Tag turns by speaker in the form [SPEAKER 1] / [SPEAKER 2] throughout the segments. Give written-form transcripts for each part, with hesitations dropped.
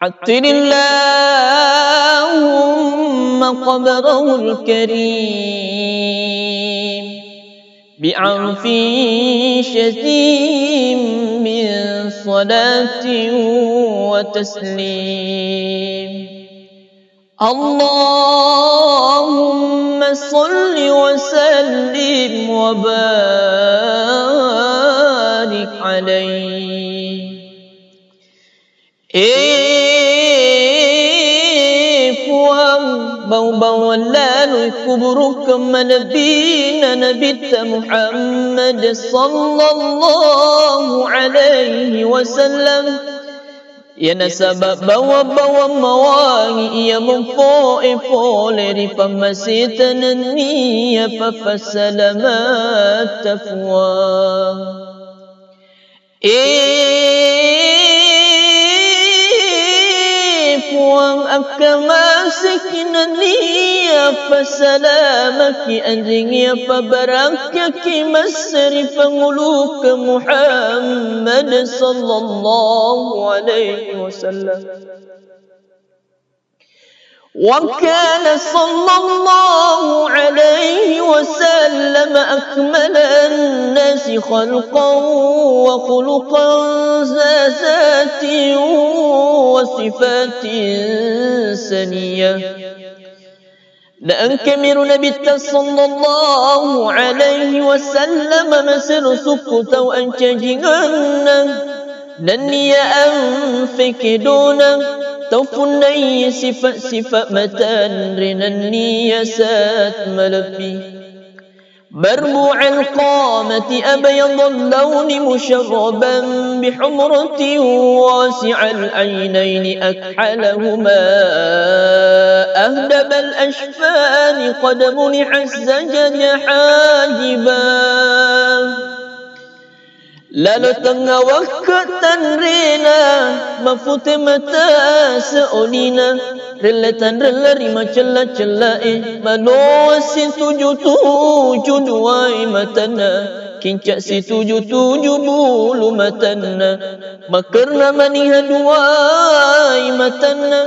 [SPEAKER 1] حطر اللهم قبره الكريم بعرف شتيم من صلاة وتسليم. اللهم صل وسلم وبارك عليه. bau-bau lalu kubur kemanabina Nabi Muhammad sallallahu alaihi wasallam. Ya nasabab bawa-bawa mawangi ia mempoe-poe di pemasitan niya papasalamat tafwa. Puang akamasik na niya pasalamaki anjing ya pabarakaki masri pangulu ke Muhammad sallallahu alaihi wasallam. وكان صلى الله عليه وسلم أكمل الناس خلقا وخلقا ذا ذات وصفات سنية. لأنكمر نبي صلى الله عليه وسلم مسر سكت وأنشجنا نني أنفك دونه توفني sifat-sifat matan rinanni yasat malabi مربوع القامة أبيض اللون مشربا بحمرة واسع العينين أكحلهما أهدب الأشفان قد منح الزجل حاجبا. Lalu tengah waktu rena mafute mata seolina relatan relari macela-cela mano si tujuh duai matana kincak si tujuh bulu matana makarna maniha duai matana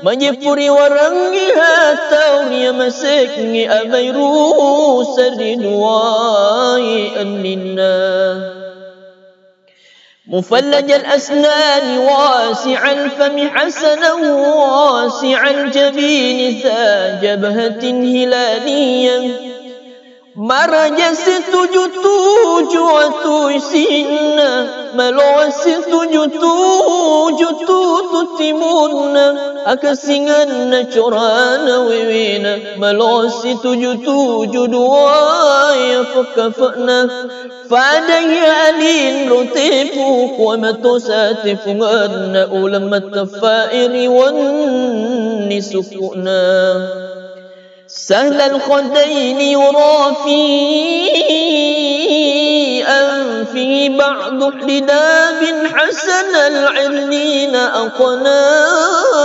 [SPEAKER 1] majepuri warangi hatau dia masekni abairu sari duai anina. مفلج الأسنان واسع الفم حسنا واسع الجبين ذا جبهة هلالية مرج ستجتوج وتيسين ملو ستجتوج تتمون أكسنgan curana wewena ملو ستجتوج دوايا فكفنا فاديالين رتيفوك ومتساتفغن أولم التفائر والنسكنا سهل الخدين يرى في أنفه بعض حداب حسن العرنين أقناه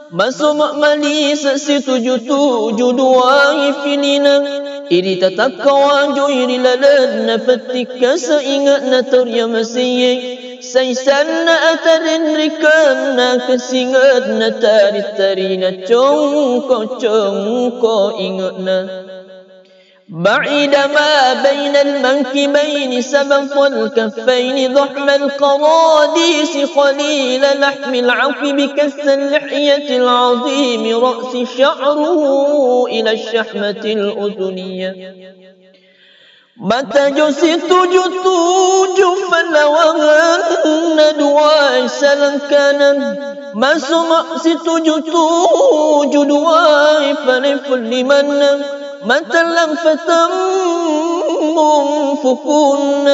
[SPEAKER 1] masuk malis situjutu juduai filina iri tatakawanjo iri lalan na fatika seingat na turya masiyek saisan na atarin rikan na kasingat na tarit-tari na congko ingat na بعيد ما بين المنكبين سبق الكفين ضحم القراديس خليل لحم العفو بكث اللحية العظيم رأس شعره إلى الشحمة الأذنية متى جسد فلوهن دواء سلكنا ما سمع ستجتوج دواء فلفل من متى لم فتم فكون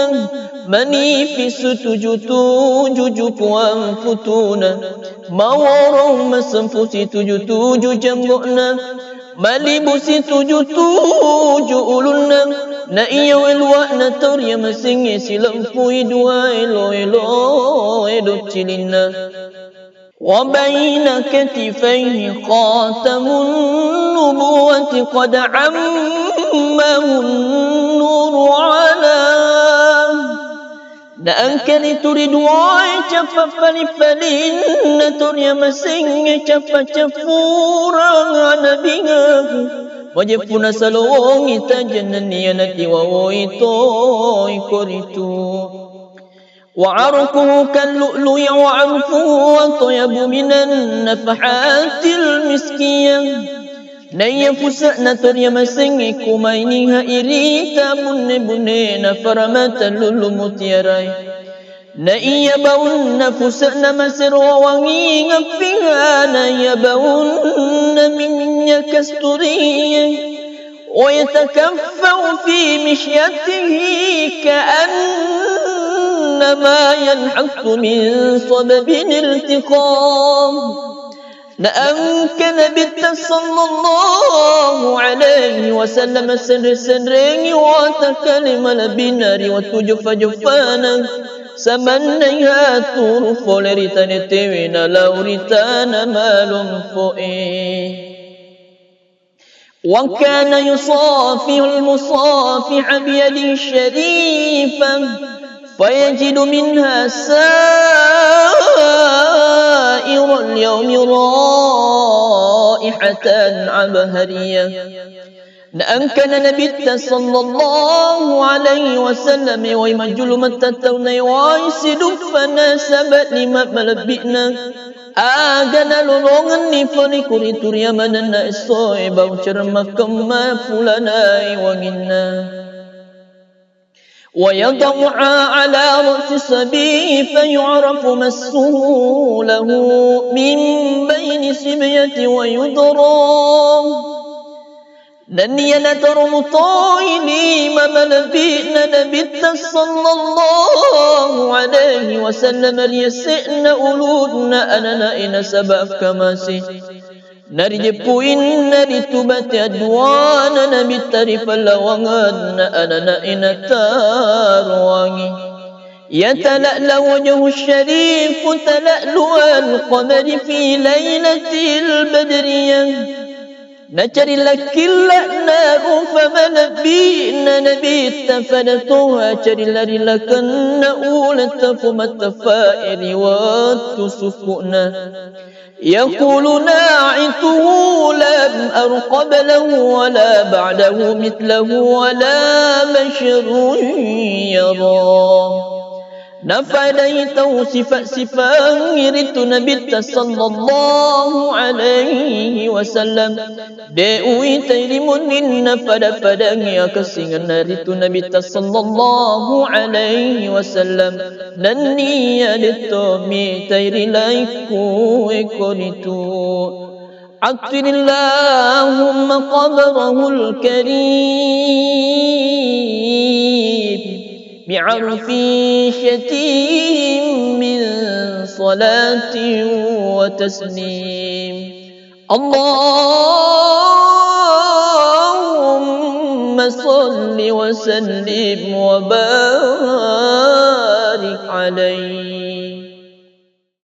[SPEAKER 1] مني في ستجتو ججبوان فتونا ما وروا مسنفسي تجتو جنبؤنا مالبو ستجتو جؤلنا نائي والوأنا تريا مسنجي سلمفو يدوا إلو يدوتشلنا وبين كتفيه خاتم النبوة قد عمه النور على Naangkani turidwai capa palipalin natur ya masing capa capurang anabingaku wajipuna salong ita janani anati wawoito ikoritu وعرقه كاللؤلؤ وعنفه أطيب من النفحات المسكية نيفس نتر يمسنك مينها إريتا بن فرمت اللؤلؤ تيراي نيبون نفسنا مسر ووغين فيها نيبون من يكستري ويتكفأ في مشيته كأنما ينحط من صبب التقام نأمكن بت صلى الله عليه وسلم سرين وتكلم لبنار وتجف جفانا سمنيها طرف لرتان تيوين لورتان مال فؤي وكان يصافي المصافح بيده الشريفة فيجد منها سائر اليوم رائحة عبهرية نأنكن نبيت صلى الله عليه وسلم ويمجل متتون ويسد فناسبت لما ملبئنا Agana lolongan ni fani kuritur yaman na isoy baucer makam fulanai wangina ويضعها على رأس الصبي فيعرف مسه له من بين سبية ويضرام dan ia natarumutoini mamalabina nabita sallallahu alaihi wasallam liyasina uludna anana ina sabab kamasi narijepuin naritubati adwana nabita rifalawangan anana ina tarwangi يتلألأ وجه الشريف تلألؤ القمر في ليلة البدرية نجري لك النار فمن بينا نبيت فنتوها جري لك النؤولة فما التفائر والتسفؤنا يقول ناعته لم أرقب له ولا بعده مثله ولا بشر يراه نفديته صفا يريد نبيت صلى الله عليه وسلم دعوي تيرمون فدا يا كسين نريد نبيت صلى الله عليه وسلم نني يدتمي تيري لايكو اكوريتو عطر اللهم قبره الكريم بعرف شتيم من صلاة وتسليم اللهم صل وسلم وبارك عليه